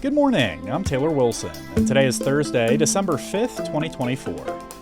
Good morning, I'm Taylor Wilson, and today is Thursday, December 5th, 2024.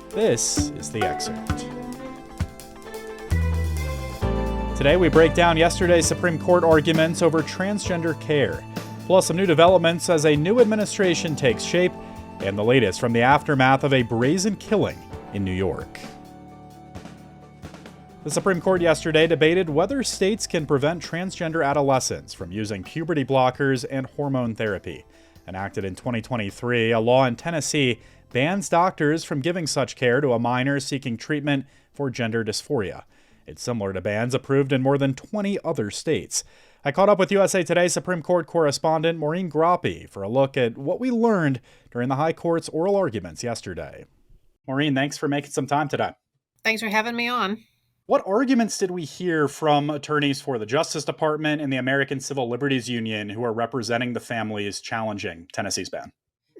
This is The Excerpt. Today we break down yesterday's Supreme Court arguments over transgender care, plus some new developments as a new administration takes shape, and the latest from the aftermath of a brazen killing in New York. The Supreme Court yesterday debated whether states can prevent transgender adolescents from using puberty blockers and hormone therapy. Enacted in 2023, a law in Tennessee bans doctors from giving such care to a minor seeking treatment for gender dysphoria. It's similar to bans approved in more than 20 other states. I caught up with USA Today Supreme Court correspondent Maureen Groppi for a look at what we learned during the High Court's oral arguments yesterday. Maureen, thanks for making some time today. Thanks for having me on. What arguments did we hear from attorneys for the Justice Department and the American Civil Liberties Union who are representing the families challenging Tennessee's ban?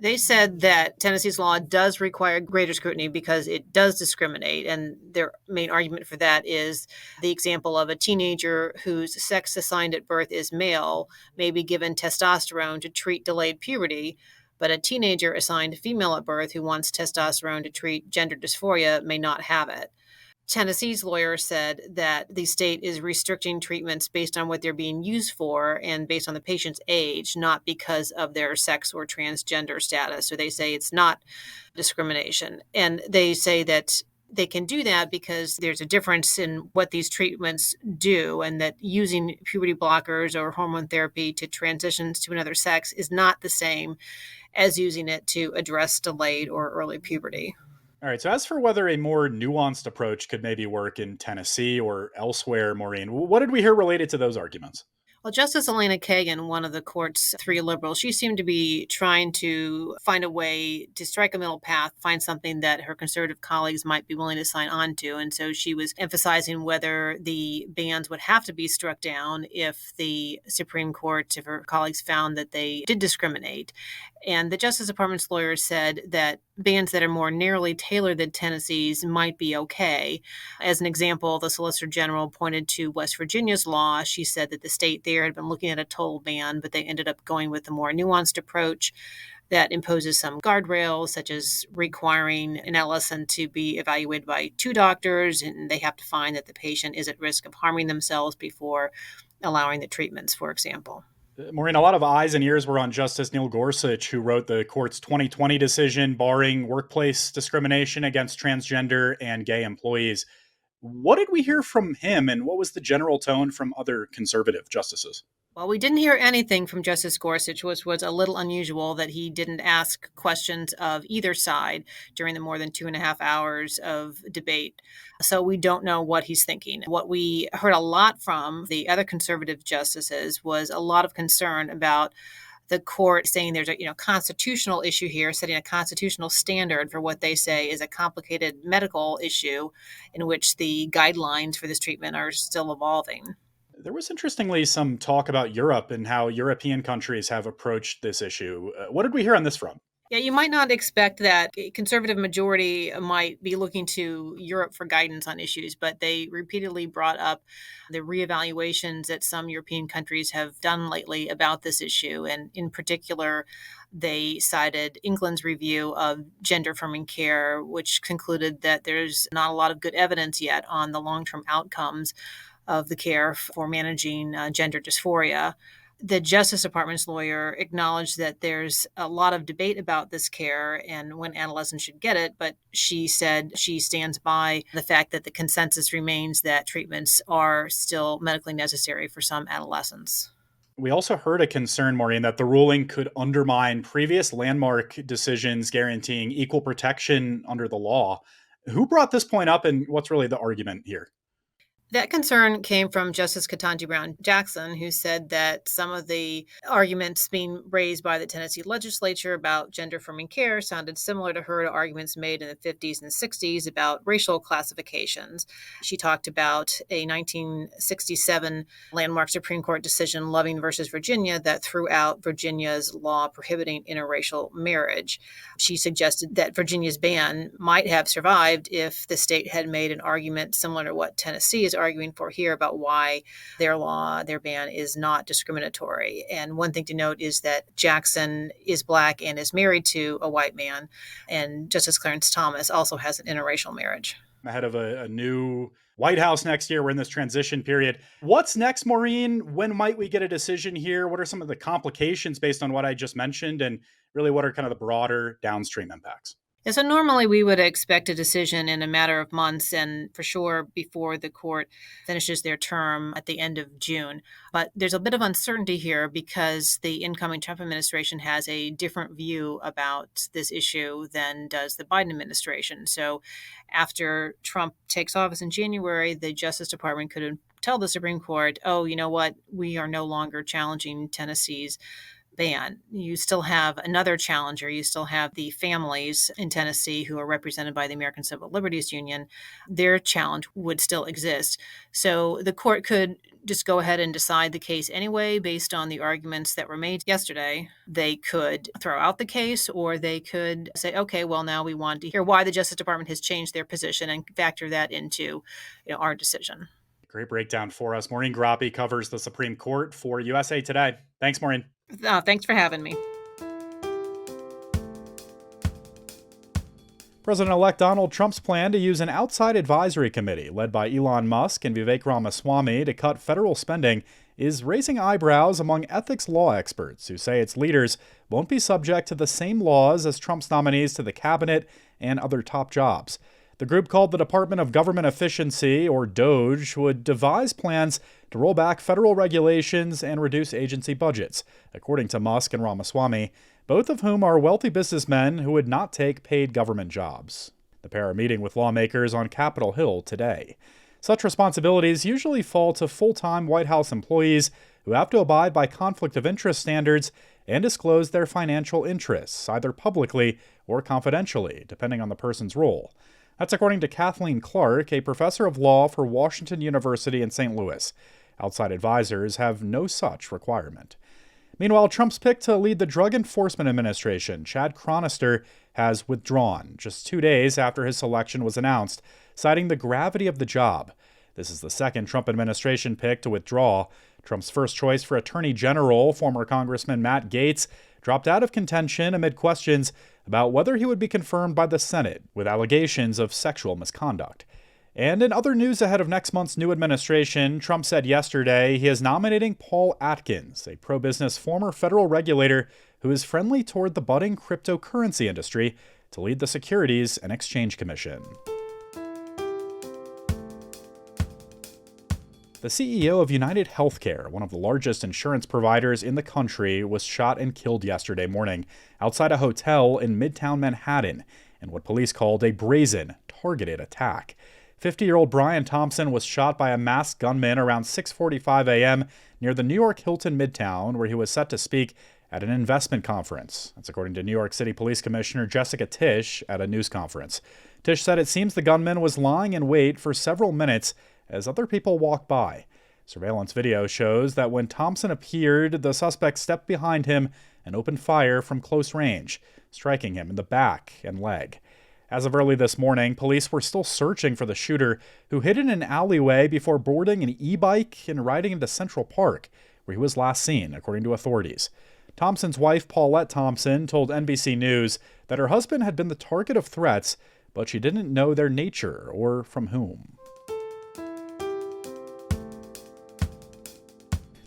They said that Tennessee's law does require greater scrutiny because it does discriminate. And their main argument for that is the example of a teenager whose sex assigned at birth is male may be given testosterone to treat delayed puberty, but a teenager assigned female at birth who wants testosterone to treat gender dysphoria may not have it. Tennessee's lawyer said that the state is restricting treatments based on what they're being used for and based on the patient's age, not because of their sex or transgender status. So they say it's not discrimination. And they say that they can do that because there's a difference in what these treatments do, and that using puberty blockers or hormone therapy to transition to another sex is not the same as using it to address delayed or early puberty. All right, so as for whether a more nuanced approach could maybe work in Tennessee or elsewhere, Maureen, what did we hear related to those arguments? Well, Justice Elena Kagan, one of the court's three liberals, she seemed to be trying to find a way to strike a middle path, find something that her conservative colleagues might be willing to sign on to. And so she was emphasizing whether the bans would have to be struck down if the Supreme Court, if her colleagues found that they did discriminate. And the Justice Department's lawyer said that bans that are more narrowly tailored than Tennessee's might be okay. As an example, the Solicitor General pointed to West Virginia's law. She said that the state there had been looking at a total ban, but they ended up going with a more nuanced approach that imposes some guardrails, such as requiring an adolescent to be evaluated by two doctors, and they have to find that the patient is at risk of harming themselves before allowing the treatments, for example. Maureen, a lot of eyes and ears were on Justice Neil Gorsuch, who wrote the court's 2020 decision barring workplace discrimination against transgender and gay employees. What did we hear from him, and what was the general tone from other conservative justices? Well, we didn't hear anything from Justice Gorsuch, which was a little unusual that he didn't ask questions of either side during the more than 2.5 hours of debate. So we don't know what he's thinking. What we heard a lot from the other conservative justices was a lot of concern about the court saying there's a constitutional issue here, setting a constitutional standard for what they say is a complicated medical issue in which the guidelines for this treatment are still evolving. There was interestingly some talk about Europe and how European countries have approached this issue. What did we hear on this front? Yeah, you might not expect that a conservative majority might be looking to Europe for guidance on issues, but they repeatedly brought up the reevaluations that some European countries have done lately about this issue. And in particular, they cited England's review of gender affirming care, which concluded that there's not a lot of good evidence yet on the long-term outcomes of the care for managing gender dysphoria. The Justice Department's lawyer acknowledged that there's a lot of debate about this care and when adolescents should get it, but she said she stands by the fact that the consensus remains that treatments are still medically necessary for some adolescents. We also heard a concern, Maureen, that the ruling could undermine previous landmark decisions guaranteeing equal protection under the law. Who brought this point up, and what's really the argument here? That concern came from Justice Ketanji Brown Jackson, who said that some of the arguments being raised by the Tennessee legislature about gender affirming care sounded similar to her arguments made in the 50s and 60s about racial classifications. She talked about a 1967 landmark Supreme Court decision, Loving versus Virginia, that threw out Virginia's law prohibiting interracial marriage. She suggested that Virginia's ban might have survived if the state had made an argument similar to what Tennessee is arguing for here about why their law, their ban is not discriminatory. And one thing to note is that Jackson is Black and is married to a white man, and Justice Clarence Thomas also has an interracial marriage. Ahead of a new White House next year, we're in this transition period. What's next, Maureen? When might we get a decision here? What are some of the complications based on what I just mentioned? And really, what are kind of the broader downstream impacts? And so normally we would expect a decision in a matter of months and for sure before the court finishes their term at the end of June. But there's a bit of uncertainty here because the incoming Trump administration has a different view about this issue than does the Biden administration. So after Trump takes office in January, the Justice Department could tell the Supreme Court, oh, you know what, we are no longer challenging Tennessee's ban. You still have another challenger. You still have the families in Tennessee who are represented by the American Civil Liberties Union. Their challenge would still exist. So the court could just go ahead and decide the case anyway based on the arguments that were made yesterday. They could throw out the case, or they could say, okay, well, now we want to hear why the Justice Department has changed their position and factor that into our decision. Great breakdown for us. Maureen Grappi covers the Supreme Court for USA Today. Thanks, Maureen. Thanks for having me. President-elect Donald Trump's plan to use an outside advisory committee led by Elon Musk and Vivek Ramaswamy to cut federal spending is raising eyebrows among ethics law experts who say its leaders won't be subject to the same laws as Trump's nominees to the cabinet and other top jobs. The group called the Department of Government Efficiency, or DOGE, would devise plans to roll back federal regulations and reduce agency budgets, according to Musk and Ramaswamy, both of whom are wealthy businessmen who would not take paid government jobs. The pair are meeting with lawmakers on Capitol Hill today. Such responsibilities usually fall to full-time White House employees who have to abide by conflict of interest standards and disclose their financial interests, either publicly or confidentially, depending on the person's role. That's according to Kathleen Clark, a professor of law for Washington University in St. Louis. Outside advisors have no such requirement. Meanwhile, Trump's pick to lead the Drug Enforcement Administration, Chad Chronister, has withdrawn just 2 days after his selection was announced, citing the gravity of the job. This is the second Trump administration pick to withdraw. Trump's first choice for Attorney General, former Congressman Matt Gaetz, dropped out of contention amid questions about whether he would be confirmed by the Senate with allegations of sexual misconduct. And in other news ahead of next month's new administration, Trump said yesterday he is nominating Paul Atkins, a pro-business former federal regulator who is friendly toward the budding cryptocurrency industry, to lead the Securities and Exchange Commission. The CEO of United Healthcare, one of the largest insurance providers in the country, was shot and killed yesterday morning outside a hotel in Midtown Manhattan in what police called a brazen, targeted attack. 50-year-old Brian Thompson was shot by a masked gunman around 6:45 a.m. near the New York Hilton Midtown, where he was set to speak at an investment conference. That's according to New York City Police Commissioner Jessica Tisch at a news conference. Tisch said it seems the gunman was lying in wait for several minutes as other people walked by. Surveillance video shows that when Thompson appeared, the suspect stepped behind him and opened fire from close range, striking him in the back and leg. As of early this morning, police were still searching for the shooter, who hid in an alleyway before boarding an e-bike and riding into Central Park, where he was last seen, according to authorities. Thompson's wife, Paulette Thompson, told NBC News that her husband had been the target of threats, but she didn't know their nature or from whom.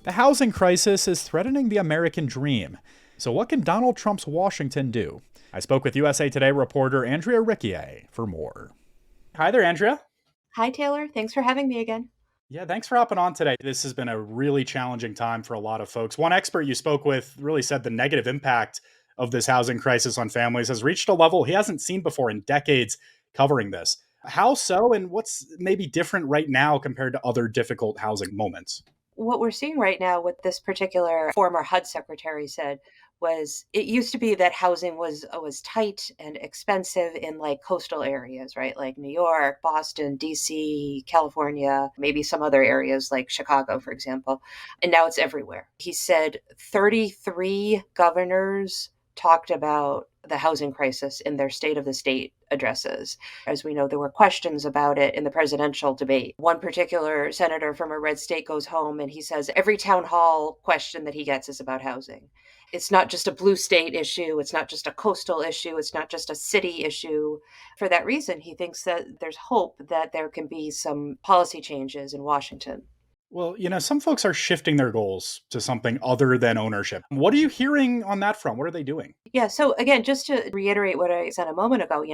The housing crisis is threatening the American dream. So what can Donald Trump's Washington do? I spoke with USA Today reporter Andrea Riccier for more. Hi there, Andrea. Hi, Taylor. Thanks for having me again. Yeah, thanks for hopping on today. This has been a really challenging time for a lot of folks. One expert you spoke with really said the negative impact of this housing crisis on families has reached a level he hasn't seen before in decades covering this. How so, and what's maybe different right now compared to other difficult housing moments? What we're seeing right now, what this particular former HUD secretary said, was it used to be that housing was tight and expensive in like coastal areas, right? Like New York, Boston, DC, California, maybe some other areas like Chicago, for example. And now it's everywhere. He said 33 governors talked about the housing crisis in their State of the State addresses. As we know, there were questions about it in the presidential debate. One particular senator from a red state goes home and he says every town hall question that he gets is about housing. It's not just a blue state issue. It's not just a coastal issue. It's not just a city issue. For that reason, he thinks that there's hope that there can be some policy changes in Washington. Well, some folks are shifting their goals to something other than ownership. What are you hearing on that front? What are they doing? Yeah. So again, just to reiterate what I said a moment ago,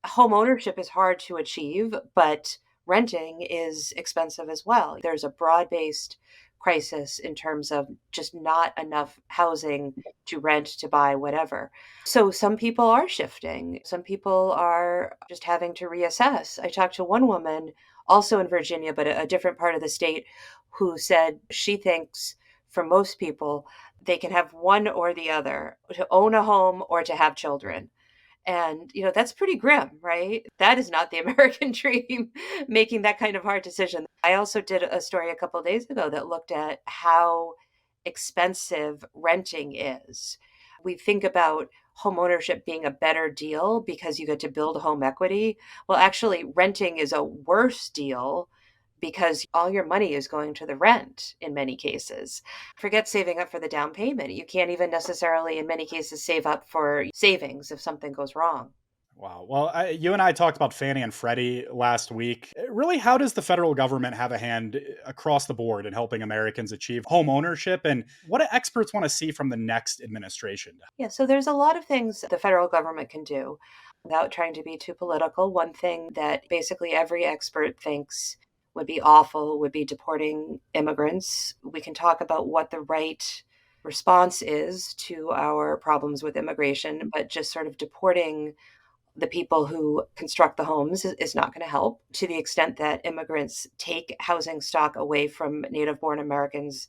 home ownership is hard to achieve, but renting is expensive as well. There's a broad-based crisis in terms of just not enough housing to rent, to buy, whatever. So some people are shifting. Some people are just having to reassess. I talked to one woman also in Virginia, but a different part of the state, who said she thinks for most people, they can have one or the other, to own a home or to have children. And, that's pretty grim, right? That is not the American dream, making that kind of hard decision. I also did a story a couple of days ago that looked at how expensive renting is. We think about home ownership being a better deal because you get to build home equity. Well, actually, renting is a worse deal because all your money is going to the rent in many cases. Forget saving up for the down payment. You can't even necessarily, in many cases, save up for savings if something goes wrong. Wow. Well, you and I talked about Fannie and Freddie last week. Really, how does the federal government have a hand across the board in helping Americans achieve home ownership? And what do experts want to see from the next administration? Yeah, so there's a lot of things the federal government can do without trying to be too political. One thing that basically every expert thinks would be awful would be deporting immigrants. We can talk about what the right response is to our problems with immigration, but just sort of deporting the people who construct the homes is not going to help. To the extent that immigrants take housing stock away from native-born Americans,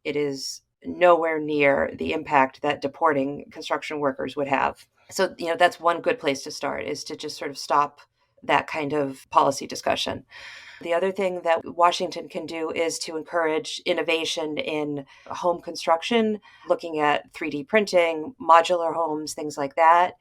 it is nowhere near the impact that deporting construction workers would have. So, that's one good place to start, is to just sort of stop that kind of policy discussion. The other thing that Washington can do is to encourage innovation in home construction, looking at 3D printing, modular homes, things like that.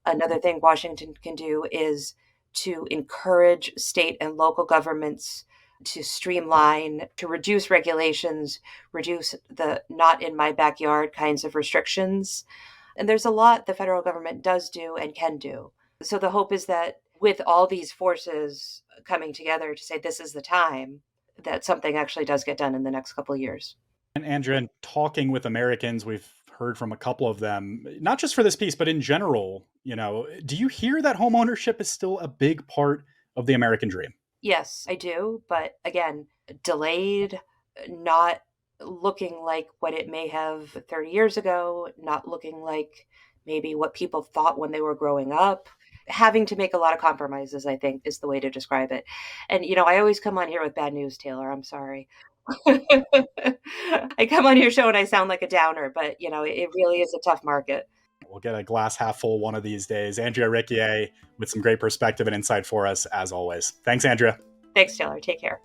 Another thing Washington can do is to encourage state and local governments to streamline, to reduce regulations, reduce the not in my backyard kinds of restrictions. And there's a lot the federal government does do and can do. So the hope is that with all these forces coming together to say this is the time, that something actually does get done in the next couple of years. And Andrea, in talking with Americans, we've heard from a couple of them, not just for this piece, but in general, do you hear that home ownership is still a big part of the American dream? Yes, I do. But again, delayed, not looking like what it may have 30 years ago, not looking like maybe what people thought when they were growing up. Having to make a lot of compromises, I think, is the way to describe it. And, I always come on here with bad news, Taylor. I'm sorry. I come on your show and I sound like a downer, but, it really is a tough market. We'll get a glass half full one of these days. Andrea Riccier with some great perspective and insight for us, as always. Thanks, Andrea. Thanks, Taylor. Take care.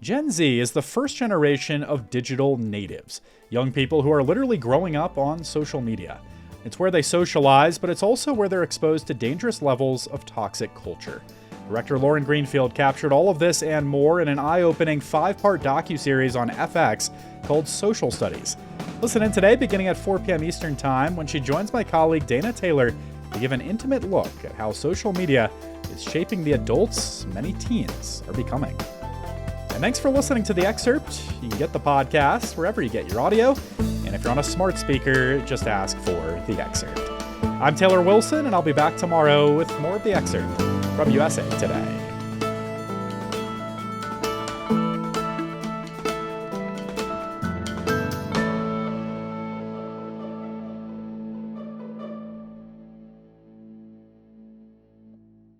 Gen Z is the first generation of digital natives, young people who are literally growing up on social media. It's where they socialize, but it's also where they're exposed to dangerous levels of toxic culture. Director Lauren Greenfield captured all of this and more in an eye-opening 5-part docuseries on FX called Social Studies. Listen in today beginning at 4 p.m. Eastern Time when she joins my colleague Dana Taylor to give an intimate look at how social media is shaping the adults many teens are becoming. And thanks for listening to The Excerpt. You can get the podcast wherever you get your audio. And if you're on a smart speaker, just ask for The Excerpt. I'm Taylor Wilson, and I'll be back tomorrow with more of The Excerpt from USA Today.